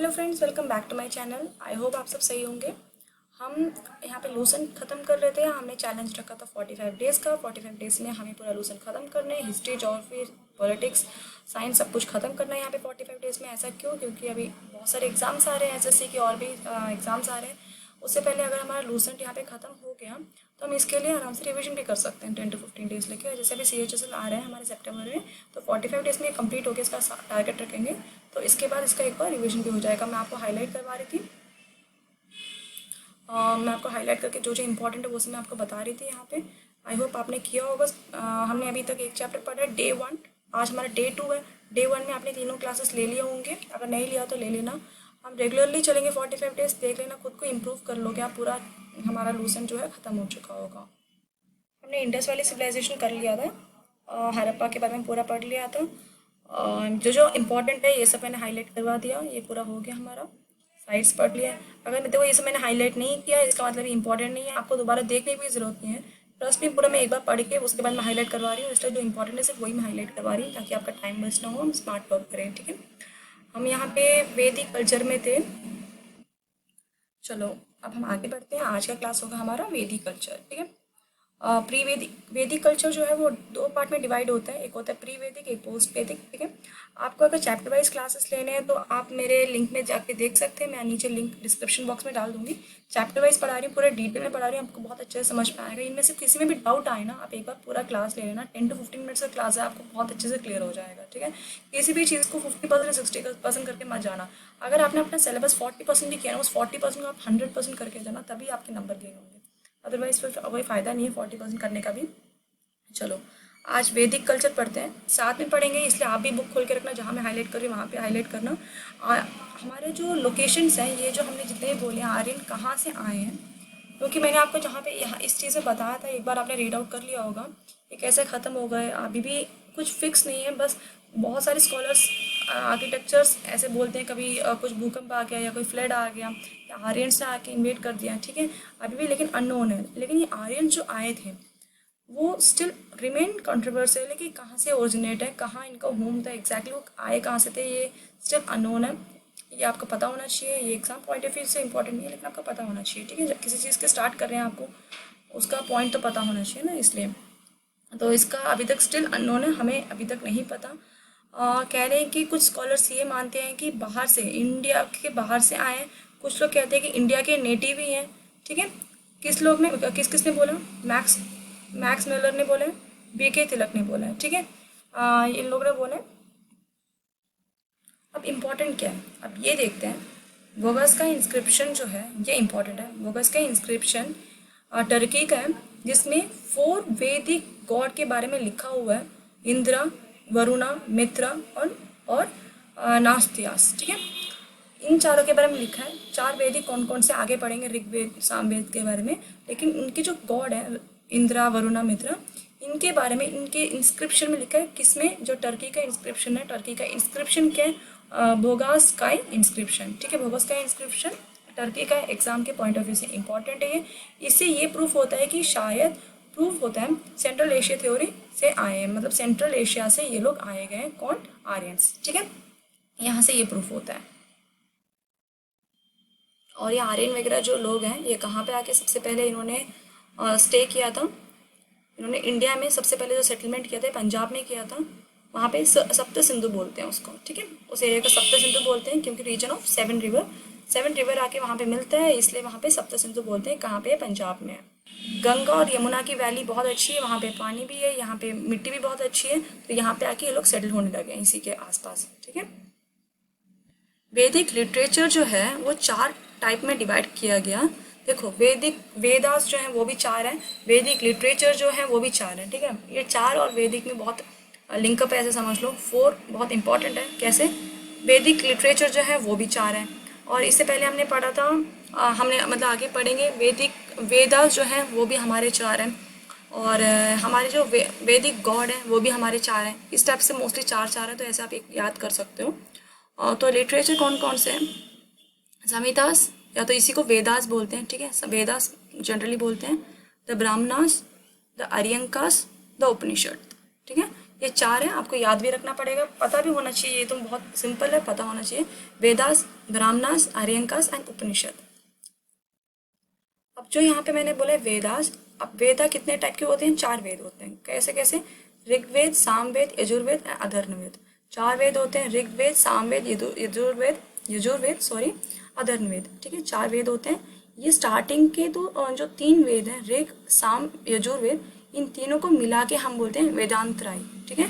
Hello friends, welcome back to my channel. I hope आप सब सही होंगे। हम यहाँ पे लूसन ख़त्म कर रहे थे। हमने चैलेंज रखा था 45 डेज़ का। 45 डेज़ में हमें पूरा लूसन ख़त्म करना है। हिस्ट्री, ज्योग्राफी, पॉलिटिक्स, साइंस सब कुछ ख़त्म करना है यहाँ पे 45 डेज़ में। ऐसा क्यों? क्योंकि अभी बहुत सारे एग्ज़ाम्स आ रहे हैं, एसएससी के और भी एग्ज़ाम्स आ रहे हैं। उससे पहले अगर हमारा लूसन यहाँ पे ख़त्म हो गया तो हम इसके लिए आराम से रिविजन भी कर सकते हैं 10 to 15 डेज़ लेके। जैसे अभी CHSL आ रहे हैं हमारे सितंबर में, तो 45 डेज़ में कंप्लीट होकर इसका टारगेट रखेंगे। तो इसके बाद इसका एक बार रिविजन भी हो जाएगा। मैं आपको हाईलाइट करवा रही थी। मैं आपको हाईलाइट करके जो जो इंपॉर्टेंट है वो सब मैं आपको बता रही थी यहाँ पे। आई होप आपने किया होगा। हमने अभी तक एक चैप्टर पढ़ा है, डे 1। आज हमारा डे 2 है। डे 1 में आपने तीनों क्लासेस ले लिए होंगे। अगर नहीं लिया तो ले लेना। हम रेगुलरली चलेंगे 45 डेज़। देख लेना, खुद को इम्प्रूव कर लोगे आप। पूरा हमारा लूसन जो है ख़त्म हो चुका होगा। हमने इंडस वैली सिविलाइजेशन कर लिया था। हड़प्पा के बारे में पूरा पढ़ लिया था। जो जो इम्पोर्टेंट है ये सब मैंने हाईलाइट करवा दिया। ये पूरा हो गया हमारा। साइट्स पढ़ लिया। अगर देखो ये सब मैंने हाईलाइट नहीं किया, इसका मतलब इम्पोर्टेंट नहीं है। आपको दोबारा देखने की भी ज़रूरत नहीं है। ट्रस्ट में पूरा मैं एक बार पढ़ के उसके बाद मैं हाईलाइट करवा रही हूँ। इसलिए जो इंपॉर्टेंट है सिर्फ वही मैं हाईलाइट करवा रही हूँ, ताकि आपका टाइम वेस्ट ना हो, हम स्मार्ट वर्क करें। ठीक है। हम यहाँ पे वैदिक कल्चर में थे। चलो अब हम आगे बढ़ते हैं। आज का क्लास होगा हमारा वैदिक कल्चर। ठीक है। प्री वैदिक वैदिक कल्चर जो है वो दो पार्ट में डिवाइड होता है। एक होता है प्री वैदिक, एक पोस्ट वैदिक। ठीक है। आपको अगर चैप्टर वाइज क्लासेस लेने हैं तो आप मेरे लिंक में जाके देख सकते हैं। मैं नीचे लिंक डिस्क्रिप्शन बॉक्स में डाल दूंगी। चैप्टर वाइज पढ़ा रही हूँ, पूरे डिटेल में पढ़ा रही हूँ। आपको बहुत अच्छे से समझ में आएगा। इनमें से किसी में भी डाउट आए ना, आप एक बार पूरा क्लास ले लेना। 10 to 15 मिनट्स का क्लास है, आपको बहुत अच्छे से क्लियर हो जाएगा। ठीक है। किसी भी चीज़ को 50% 60% करके मत जाना। अगर आपने अपना सिलेबस 40% भी किया ना, उस 40% को आप 100% करके जाना, तभी आपके नंबर गेन होंगे। अदरवाइज फिर कोई फ़ायदा नहीं है 40% करने का भी। चलो आज वैदिक कल्चर पढ़ते हैं, साथ में पढ़ेंगे। इसलिए आप भी बुक खोल के रखना। जहाँ मैं हाईलाइट कर रही हूँ वहाँ पे हाईलाइट करना। हमारे जो लोकेशंस हैं, ये जो हमने जितने बोले आर्यन कहाँ से आए हैं, क्योंकि मैंने आपको जहाँ पे यहाँ इस चीज़ में बताया था, एक बार आपने रीड आउट कर लिया होगा। ये कैसे ख़त्म हो गए अभी भी कुछ फिक्स नहीं है। बस बहुत सारे स्कॉलर्स, आर्किटेक्चर्स ऐसे बोलते हैं कभी कुछ भूकंप आ गया या कोई फ्लड आ गया या आर्यंस ने आके इन्वेट कर दिया। ठीक है। अभी भी लेकिन अननोन है। लेकिन ये आर्यंस जो आए थे वो स्टिल रिमेन कंट्रोवर्शियल है कि कहाँ से ओरिजिनेट है, कहाँ इनका होम था एग्जैक्टली, वो आए कहाँ से थे, ये स्टिल अननोन है। ये आपको पता होना चाहिए। ये एग्जाम पॉइंट ऑफ व्यू से इंपॉर्टेंट नहीं है, लेकिन आपको पता होना चाहिए। ठीक है। जब किसी चीज़ के स्टार्ट कर रहे हैं आपको उसका पॉइंट तो पता होना चाहिए ना, इसलिए। तो इसका अभी तक स्टिल अननोन है, हमें अभी तक नहीं पता। कह रहे हैं कि कुछ स्कॉलर्स ये मानते हैं कि बाहर से, इंडिया के बाहर से आए हैं। कुछ लोग कहते हैं कि इंडिया के नेटिव ही हैं। ठीक है। किस लोग ने किसने बोला? मैक्स मैक्स मिलर ने बोला है, BK तिलक ने बोला है। ठीक है। इन लोगों ने बोला है। अब इम्पोर्टेंट क्या है, अब ये देखते हैं। वोगस का इंस्क्रिप्शन जो है ये इम्पोर्टेंट है। वोगस का इंस्क्रिप्शन टर्की का है, जिसमें 4 वैदिक गॉड के बारे में लिखा हुआ है। इंद्रा, वरुणा, मित्रा और नास्तियास। ठीक है। इन चारों के बारे में लिखा है। 4 वैदिक कौन कौन से आगे पढ़ेंगे, ऋग्वेद, सामवेद के बारे में। लेकिन उनके जो गॉड है इंद्रा, वरुणा, मित्रा, इनके बारे में इनके इंस्क्रिप्शन में लिखा है। किसमें? जो टर्की का इंस्क्रिप्शन है। टर्की का इंस्क्रिप्शन क्या है? भोगास का इंस्क्रिप्शन। ठीक है। भोगास का इंस्क्रिप्शन टर्की का एग्जाम के पॉइंट ऑफ व्यू से इंपॉर्टेंट है। इससे ये प्रूफ होता है कि शायद प्रूफ होता है सेंट्रल एशिया थ्योरी से आए हैं, मतलब सेंट्रल एशिया से ये लोग आए गए हैं। कौन? आर्यंस। ठीक है। यहाँ से ये प्रूफ होता है। और ये आर्यन वगैरह जो लोग हैं, ये कहाँ पे आके सबसे पहले इन्होंने स्टे किया था? इन्होंने इंडिया में सबसे पहले जो सेटलमेंट किया था पंजाब में किया था। वहाँ पे सप्त सिंधु बोलते हैं उसको। ठीक है। उस एरिया को सप्त सिंधु बोलते हैं, क्योंकि रीजन ऑफ 7 रिवर आके वहाँ पे मिलता है, इसलिए वहाँ पे सप्त सिंधु बोलते हैं। कहाँ पे? पंजाब में। गंगा और यमुना की वैली बहुत अच्छी है, वहाँ पे पानी भी है, यहाँ पे मिट्टी भी बहुत अच्छी है। तो यहाँ पे आके ये लोग सेटल होने लगे हैं इसी के आसपास। ठीक है। वैदिक लिटरेचर जो है वो 4 टाइप में डिवाइड किया गया। देखो, वैदिक वेदास जो है वो भी 4 हैं। वैदिक लिटरेचर जो है वो भी 4 है। ठीक है। ये 4 और वैदिक में बहुत लिंकअप है, ऐसे समझ लो। 4 बहुत इंपॉर्टेंट है। कैसे? वैदिक लिटरेचर जो है वो भी 4 है। और इससे पहले हमने पढ़ा था, हमने मतलब आगे पढ़ेंगे, वैदिक वेदास जो है वो भी हमारे 4 हैं। और हमारे जो वैदिक गॉड हैं वो भी हमारे 4 हैं। इस टाइप से मोस्टली 4 है, तो ऐसे आप एक याद कर सकते हो। तो लिटरेचर कौन कौन से हैं? संहितास, या तो इसी को वेदास बोलते हैं। ठीक है। वेदास जनरली बोलते हैं। द ब्राह्मणास, द आर्यंकास, द उपनिषद। ठीक है। ये 4 हैं, आपको याद भी रखना पड़ेगा, पता भी होना चाहिए, ये तो बहुत सिंपल है, पता होना चाहिए। वेदास, ब्राह्मणास, आर्यंकास एंड उपनिषद। अब जो यहाँ पे मैंने बोला है वेदास, अब वेदा कितने टाइप के होते हैं? 4 वेद होते हैं। कैसे कैसे? ऋग्वेद, सामवेद, यजुर्वेद एंड अथर्ववेद। 4 वेद होते हैं, ऋग्वेद, सामवेद, यजुर्वेद सॉरी, अथर्ववेद। ठीक है, 4 वेद होते हैं। ये स्टार्टिंग के जो 3 वेद हैं, ऋग, साम, यजुर्वेद, इन तीनों को मिला के हम बोलते हैं वेदांतराय। ठीक है,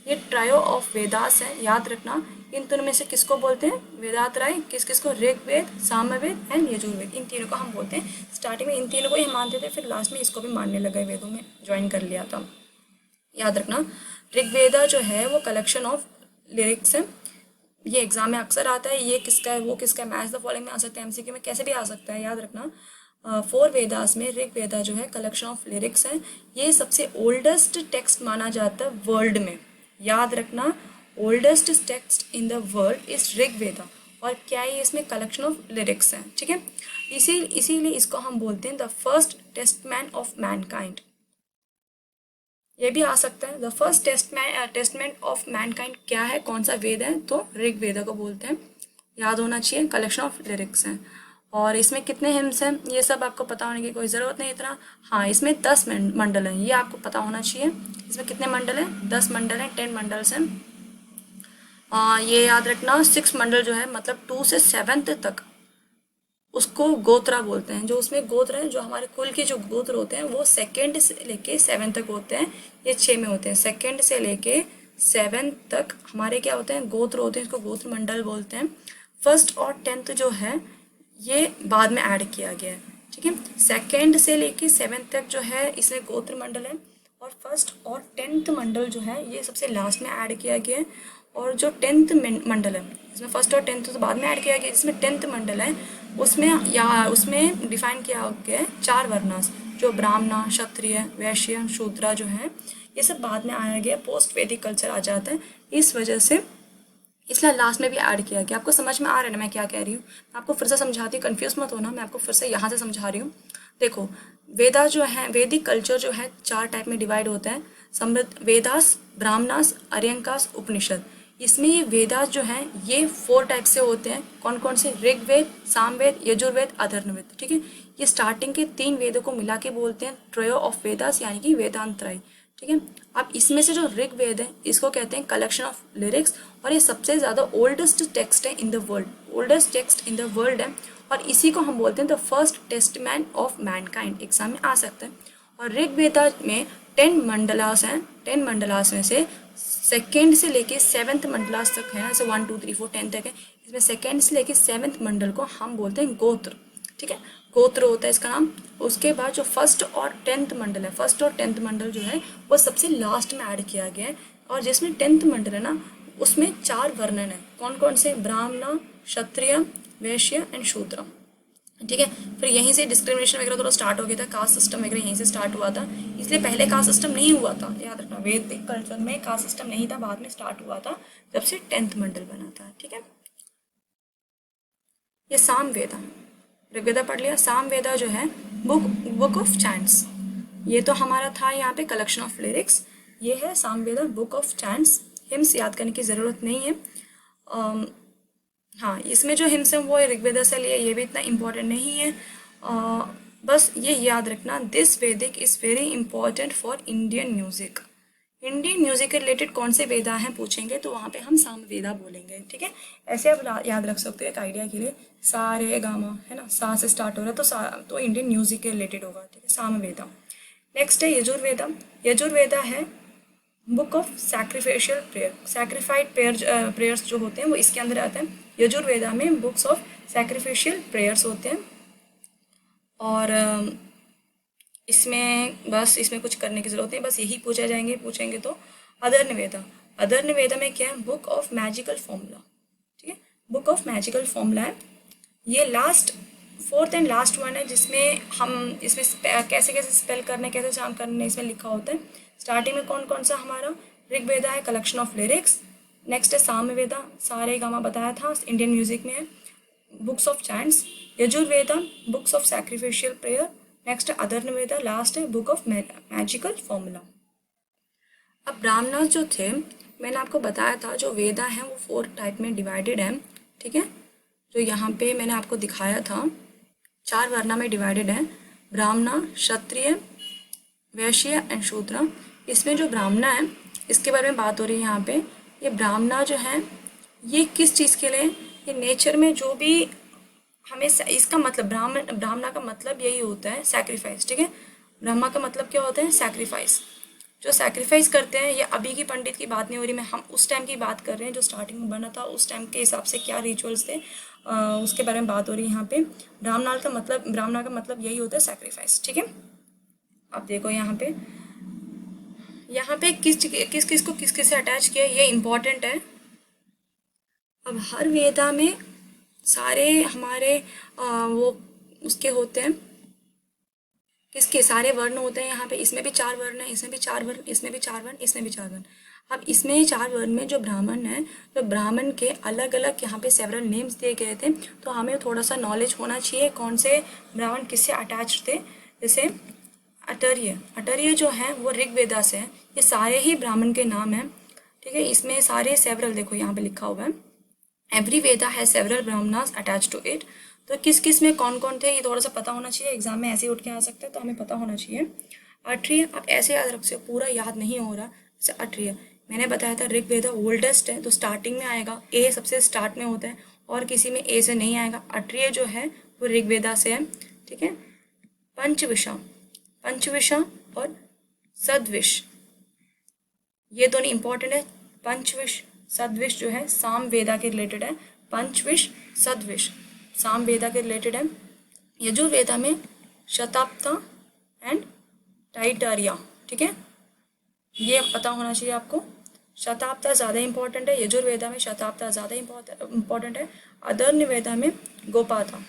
ये ट्रायो ऑफ वेदास है, याद रखना। इन तीनों में से किसको बोलते हैं? वेदांतराय। किस किस को? ऋग्वेद, सामवेद एंड यजुर्वेद, इन तीनों को हम बोलते हैं। स्टार्टिंग में इन तीनों को ही मानते थे, फिर लास्ट में इसको भी मानने लगे, वेदों में ज्वाइन कर लिया था। याद रखना, ऋग्वेदा जो है वो कलेक्शन ऑफ लिरिक्स है। ये एग्जाम में अक्सर आता है, ये किसका है, वो किसका है, मैच द फॉलोइंग में आ सकता है, एमसीक्यू में कैसे भी आ सकता है। याद रखना, 4 वेदास में ऋग्वेदा जो है कलेक्शन ऑफ लिरिक्स है। ये सबसे ओल्डेस्ट टेक्स्ट माना जाता है वर्ल्ड में। याद रखना, oldest text in the world is Rigveda. और क्या है? इसमें कलेक्शन ऑफ लिरिक्स है। ठीक है, इसीलिए इसको हम बोलते हैं the first testament of Mankind. ये भी आ सकता है, the first testament of Mankind क्या है, कौन सा वेद है? तो ऋग्वेदा को बोलते हैं। याद होना चाहिए, कलेक्शन ऑफ लिरिक्स है। और इसमें कितने हिम्स हैं, ये सब आपको पता होने की कोई ज़रूरत नहीं इतना। हाँ, इसमें 10 मंडल हैं, ये आपको पता होना चाहिए। इसमें कितने मंडल हैं? 10 मंडल हैं, 10 मंडल्स हैं। ये याद रखना, 6 मंडल जो है मतलब 2 से 7 तक उसको गोत्रा बोलते हैं। जो उसमें गोत्र है, जो हमारे कुल के जो गोत्र होते हैं वो 2 से लेके 7 तक होते हैं। ये 6 में होते हैं। 2 से लेके 7 तक हमारे क्या होते हैं? गोत्र होते हैं, इसको गोत्र मंडल बोलते हैं। 1st और 10th जो है ये बाद में ऐड किया गया है। ठीक है, 2 से लेके 7 तक जो है इसमें गोत्र मंडल है, और 1st और 10th मंडल जो है ये सबसे लास्ट में ऐड किया गया है। और जो 10th मंडल है, इसमें 1st और 10th तो बाद में ऐड किया गया, जिसमें 10th मंडल है उसमें डिफाइन किया गया है 4 वर्णास, जो ब्राह्मण, क्षत्रिय, वैश्य, शूद्रा जो है ये सब बाद में आया गया, पोस्ट वैदिक कल्चर आ जाता है। इस वजह से इसलिए लास्ट में भी ऐड किया गया। आपको समझ में आ रहा है ना मैं क्या कह रही हूँ? मैं आपको फिर से समझाती हूँ, कन्फ्यूज मत होना, मैं आपको फिर से यहाँ से समझा रही हूँ। देखो, वेदा जो है, वैदिक कल्चर जो है 4 टाइप में डिवाइड होता है, समृद्ध, वेदास, ब्राह्मणास, आर्यंकास, उपनिषद। इसमें ये वेदास जो हैं ये 4 टाइप से होते हैं। कौन कौन से? ऋग्वेद, सामवेद, यजुर्वेद, अथर्ववेद। ठीक है, ये स्टार्टिंग के 3 वेदों को मिला के बोलते हैं ट्रयो ऑफ वेदास, यानी कि वेदांतराय। ठीक है, अब इसमें से जो ऋग्वेद है इसको कहते हैं कलेक्शन ऑफ लिरिक्स, और ये सबसे ज़्यादा ओल्डेस्ट टेक्स्ट है in the world, oldest text in the world है। और इसी को हम बोलते हैं the first testament of mankind, exam में आ सकता है। और ऋग्वेदा में 10 मंडलास हैं, 10 मंडलास में से 2nd से लेके 7th मंडलास तक है ना, जैसे 1 2 3 4 10 तक है। इसमें 2nd से लेके 7th मंडल को हम बोलते हैं गोत्र। ठीक है, गोत्र होता है इसका नाम। उसके बाद जो 1st और 10th मंडल है, 1st और 10th मंडल जो है वो सबसे लास्ट में ऐड किया गया है। और जिसमें 10th मंडल है ना, उसमें 4 वर्णन है। कौन कौन से? ब्राह्मण, क्षत्रिय, वैश्य एंड शूद्र। ठीक है, फिर यहीं से डिस्क्रिमिनेशन वगैरह थोड़ा स्टार्ट हो गया था, कास्ट सिस्टम वगैरह यहीं से स्टार्ट हुआ था। इसलिए पहले कास्ट सिस्टम नहीं हुआ था, याद रखना, वैदिक कल्चर में कास्ट सिस्टम नहीं था, बाद में स्टार्ट हुआ था जब से 10th मंडल बना था। ठीक है, ये सामवेदा, ऋग्वेदा पढ़ लिया। सामवेदा जो है बुक ऑफ चैंट्स, ये तो हमारा था यहाँ पे कलेक्शन ऑफ लिरिक्स। ये है Samaveda, book of chants. Hymns याद करने की ज़रूरत नहीं है। हाँ, इसमें जो हिम्स है वो ऋग्वेदा से लिए, ये भी इतना इम्पोर्टेंट नहीं है। बस ये याद रखना, दिस वैदिक is very important for Indian music. Indian music के रिलेटेड कौन से वेदा हैं पूछेंगे तो वहाँ पे हम सामवेदा बोलेंगे। ठीक है, ऐसे आप याद रख सकते हो एक आइडिया के लिए। सा रे गा मा, है ना, सा से स्टार्ट हो रहा है तो इंडियन म्यूजिक के रिलेटेड होगा। ठीक है, सामवेदा। नेक्स्ट है यजुर्वेदा। यजुर्वेदा है book of sacrificial prayer, sacrificed prayers जो होते हैं वो इसके अंदर आते हैं। यजुर्वेदा में बुक्स ऑफ सैक्रिफिशियल प्रेयर्स होते हैं। और इसमें कुछ करने की जरूरत नहीं, बस यही पूछेंगे तो। अथर्ववेदा, अथर्ववेदा में क्या है? Book of magical formula. ठीक है, बुक ऑफ मैजिकल फॉर्मूला है। ये last 4th and last one है, जिसमें हम इसमें कैसे कैसे स्पेल करने, कैसे चाम करने इसमें लिखा होता है। स्टार्टिंग में कौन कौन सा हमारा? ऋग्वेदा है कलेक्शन ऑफ लिरिक्स। नेक्स्ट है सामवेदा, सारे गामा बताया था, इंडियन म्यूजिक में है। Books of chants. Yajurveda books of sacrificial prayer. Next Atharvaveda, last है बुक ऑफ मैजिकल फॉर्मूला। अब ब्राह्मणास जो थे, मैंने आपको बताया था जो वेदा हैं वो 4 टाइप में डिवाइडेड हैं, ठीक है। जो यहाँ पे मैंने आपको दिखाया था 4 वर्णा में डिवाइडेड है, ब्राह्मण, क्षत्रिय, वैश्य एंड शूद्र। इसमें जो ब्राह्मण है इसके बारे में बात हो रही है यहाँ पे। ये ब्राह्मण जो है ये किस चीज़ के लिए, ये नेचर में जो भी हमें इसका मतलब ब्राह्मण का मतलब यही होता है सैक्रिफाइस, ठीक है। ब्रह्मा का मतलब क्या होता है, सैक्रिफाइस। जो सैक्रिफाइस करते हैं, ये अभी की पंडित की बात नहीं हो रही, मैं हम उस टाइम की बात कर रहे हैं जो स्टार्टिंग में बना था, उस टाइम के हिसाब से क्या रिचुअल्स थे उसके बारे में बात हो रही है यहाँ पे। ब्राह्मण का मतलब यही होता है सैक्रिफाइस, ठीक है। अब देखो यहाँ पे किस किस को किस किस से अटैच किया, ये इंपॉर्टेंट है। अब हर वेदा में सारे हमारे वो उसके होते हैं, किसके सारे वर्ण होते हैं यहाँ पे। इसमें भी 4 वर्ण है, इसमें भी 4 वर्ण, इसमें भी 4 वर्ण, इसमें भी 4 वर्ण। अब इसमें 4 वर्ण में जो ब्राह्मण है, तो ब्राह्मण के अलग अलग यहाँ पे सेवरल नेम्स दिए गए थे, तो हमें थोड़ा सा नॉलेज होना चाहिए कौन से ब्राह्मण किससे अटैच थे। जैसे अटर्य जो है वो ऋग्वेदा से है, ये सारे ही ब्राह्मण के नाम हैं, ठीक है। इसमें सारे सेवरल देखो यहाँ पे लिखा हुआ है, एवरी वेदा है several Brahmanas attach to it. तो किस किस में कौन कौन थे ये थोड़ा सा पता होना चाहिए, एग्जाम में ऐसे ही उठ के आ सकते हैं, तो हमें पता होना चाहिए। अट्रिय, आप ऐसे याद रख सकते, पूरा याद नहीं हो रहा। जैसे अट्रिय मैंने बताया था ऋग्वेदा ओल्डेस्ट है, तो स्टार्टिंग में आएगा, ए सबसे स्टार्ट में होता है, और किसी में ए से नहीं आएगा। अट्रिय जो है वो ऋग्वेदा से है, ठीक है। पंचविशा और सद्विश, ये दोनों इंपॉर्टेंट है। पंचविश सद्विश जो है साम वेदा के रिलेटेड है, पंचविश सद्विश साम वेदा के रिलेटेड है। यजुर्वेदा में शताब्दा एंड टाइटरिया, ठीक है, ये पता होना चाहिए आपको। शताब्दा ज़्यादा इंपॉर्टेंट है, यजुर्वेदा में शताब्दा ज़्यादा इंपॉर्टेंट है। अधर्ववेदा में गोपाता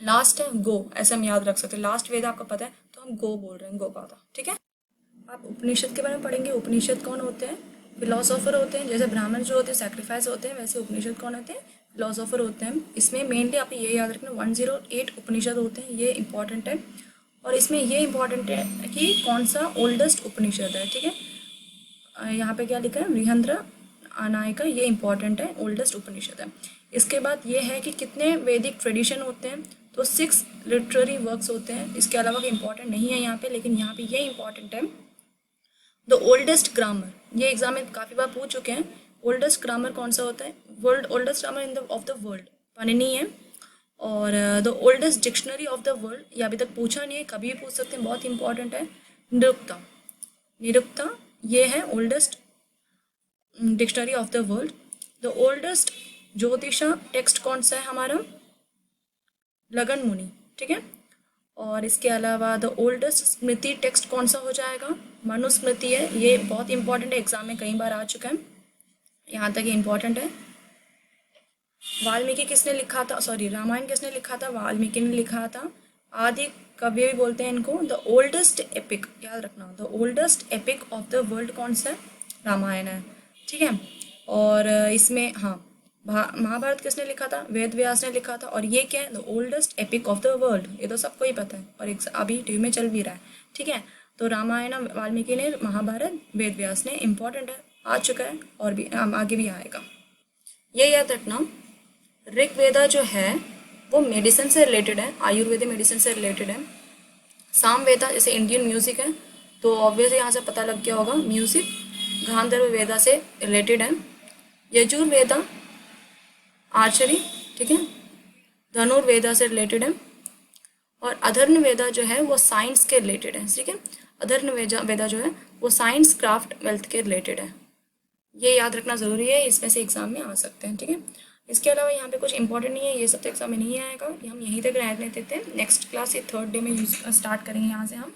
लास्ट है, गो ऐसा हम याद रख सकते हैं, लास्ट वेदा आपको पता है तो हम गो बोल रहे हैं, गोपाता, ठीक है। आप उपनिषद के बारे में पढ़ेंगे। उपनिषद कौन होते हैं, फिलोसोफर होते हैं। जैसे ब्राह्मण जो होते हैं सैक्रिफाइस होते हैं, वैसे उपनिषद कौन होते हैं, फिलोसोफर होते हैं। इसमें मेनली आप ये याद रखना 108 उपनिषद होते हैं, ये इंपॉर्टेंट है। और इसमें ये इंपॉर्टेंट है कि कौन सा ओल्डेस्ट उपनिषद है, ठीक है। यहाँ पे क्या लिखा है, बृहन्द्र अनायका, ये इंपॉर्टेंट है, ओल्डेस्ट उपनिषद है। इसके बाद ये है कि कितने वैदिक ट्रेडिशन होते हैं, तो 6 लिटरेरी वर्क्स होते हैं। इसके अलावा कोई इंपॉर्टेंट नहीं है यहाँ पे, लेकिन यहाँ पे ये इंपॉर्टेंट है। द ओल्डेस्ट ग्रामर, ये एग्जाम में काफ़ी बार पूछ चुके हैं। ओल्डेस्ट ग्रामर कौन सा होता है, world oldest grammar in the of the world Panini है। और the oldest dictionary of the world, ये अभी तक पूछा नहीं है, कभी भी पूछ सकते हैं, बहुत इंपॉर्टेंट है। निरुक्ता ये है oldest dictionary of the world. The oldest Jyotisha text कौन सा है हमारा, लगन मुनि, ठीक है। और इसके अलावा द ओल्डेस्ट स्मृति टेक्स्ट कौन सा हो जाएगा, मनुस्मृति है, ये बहुत इंपॉर्टेंट है, एग्जाम में कई बार आ चुका है, यहाँ तक ये इंपॉर्टेंट है। वाल्मीकि किसने लिखा था, सॉरी रामायण किसने लिखा था, वाल्मीकि ने लिखा था। आदि कवि भी बोलते हैं इनको। द ओल्डेस्ट एपिक, याद रखना, the oldest epic of the world कौन सा है, रामायण है, ठीक है। और इसमें हाँ महाभारत किसने लिखा था, वेद व्यास ने लिखा था। और ये क्या है, the oldest epic of the world, ये तो सबको ही पता है और अभी टीवी में चल भी रहा है, ठीक है। तो रामायण वाल्मीकि ने, महाभारत वेद व्यास ने, इंपॉर्टेंट है, आ चुका है और भी आगे भी आएगा। ये याद रखना, ऋग्वेदा जो है वो मेडिसिन से रिलेटेड है, आयुर्वेदिक मेडिसिन से रिलेटेड है। सामवेदा जैसे इंडियन म्यूजिक है, तो ऑब्वियसली यहाँ से पता लग गया होगा, म्यूजिक गांधर्व वेदा से रिलेटेड है। यजुर्वेदा आर्चरी, ठीक है, धनुर्वेदा से रिलेटेड है। और अधर्ववेदा जो है वो साइंस के रिलेटेड है, ठीक है। अधर्ववेदा जो है वो साइंस क्राफ्ट वेल्थ के रिलेटेड है, ये याद रखना ज़रूरी है, इसमें से एग्जाम में आ सकते हैं, ठीक है। इसके अलावा यहाँ पे कुछ इंपॉर्टेंट नहीं है, ये सब तो एग्जाम में नहीं आएगा, हम यहीं तक रहने देते हैं। नेक्स्ट क्लास ये 3rd डे में स्टार्ट करेंगे यहाँ से हम।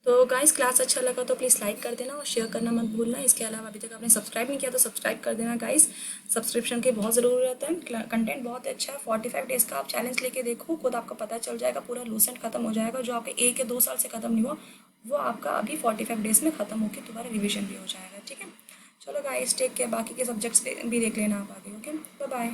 तो गाइस क्लास अच्छा लगा तो प्लीज़ लाइक कर देना और शेयर करना मत भूलना। इसके अलावा अभी तक आपने सब्सक्राइब नहीं किया तो सब्सक्राइब कर देना गाइस, सब्सक्रिप्शन की बहुत ज़रूरत है, कंटेंट बहुत अच्छा है। 45 डेज़ का आप चैलेंज लेके देखो, खुद आपको पता चल जाएगा, पूरा लूसेंट खत्म हो जाएगा। जो आपके 1 या 2 साल से खत्म नहीं हुआ वो आपका अभी 45 डेज़ में खत्म होकर तुम्हारा रिविजन भी हो जाएगा, ठीक है। चलो गाइस टेक केयर, बाकी के सब्जेक्ट्स भी देख लेना आप आगे, ओके, बाय बाय।